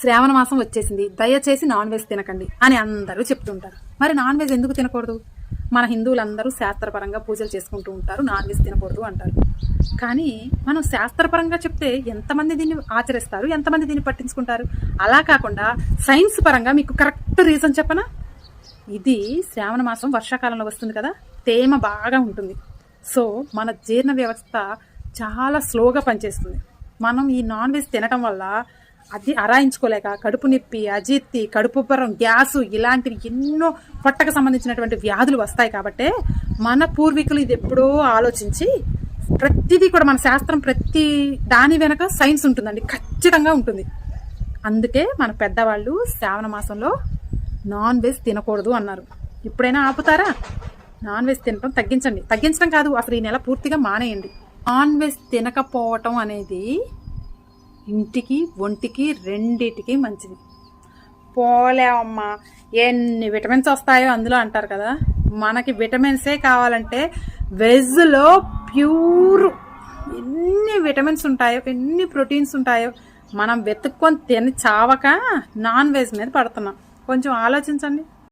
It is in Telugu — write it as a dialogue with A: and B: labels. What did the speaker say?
A: శ్రావణ మాసం వచ్చేసింది, దయచేసి నాన్ వెజ్ తినకండి అని అందరూ చెప్తుంటారు. మరి నాన్ వెజ్ ఎందుకు తినకూడదు? మన హిందువులందరూ శాస్త్రపరంగా పూజలు చేసుకుంటూ ఉంటారు, నాన్ వెజ్ తినకూడదు అంటారు. కానీ మనం శాస్త్రపరంగా చెప్తే ఎంతమంది దీన్ని ఆచరిస్తారు, ఎంతమంది దీన్ని పట్టించుకుంటారు? అలా కాకుండా సైన్స్ పరంగా మీకు కరెక్ట్ రీజన్ చెప్పనా? ఇది శ్రావణ మాసం వర్షాకాలంలో వస్తుంది కదా, తేమ బాగా ఉంటుంది. సో మన జీర్ణ వ్యవస్థ చాలా స్లోగా పనిచేస్తుంది. మనం ఈ నాన్ వెజ్ తినటం వల్ల అది అరాయించుకోలేక కడుపు నొప్పి, అజీర్తి, కడుపుబ్బరం, గ్యాసు ఇలాంటివి ఎన్నో పొట్టకు సంబంధించినటువంటి వ్యాధులు వస్తాయి. కాబట్టే మన పూర్వీకులు ఇది ఎప్పుడో ఆలోచించి ప్రతిదీ కూడా మన శాస్త్రం ప్రతి దాని వెనక సైన్స్ ఉంటుందండి, ఖచ్చితంగా ఉంటుంది. అందుకే మన పెద్దవాళ్ళు శ్రావణ మాసంలో నాన్ వెజ్ తినకూడదు అన్నారు. ఇప్పుడైనా ఆపుతారా? నాన్ వెజ్ తినటం తగ్గించండి. తగ్గించడం కాదు, అసలు ఈ నెల పూర్తిగా మానేయండి. నాన్ వెజ్ తినకపోవటం అనేది ఇంటికి ఒంటికి రెండిటికి మంచిది. పోలేమమ్మా ఎన్ని విటమిన్స్ వస్తాయో అందులో అంటారు కదా, మనకి విటమిన్సే కావాలంటే వెజ్లో ప్యూర్ ఎన్ని విటమిన్స్ ఉంటాయో, ఎన్ని ప్రోటీన్స్ ఉంటాయో మనం వెతుక్కొని తిని చావక నాన్ వెజ్ మీద పడుతున్నాం. కొంచెం ఆలోచించండి.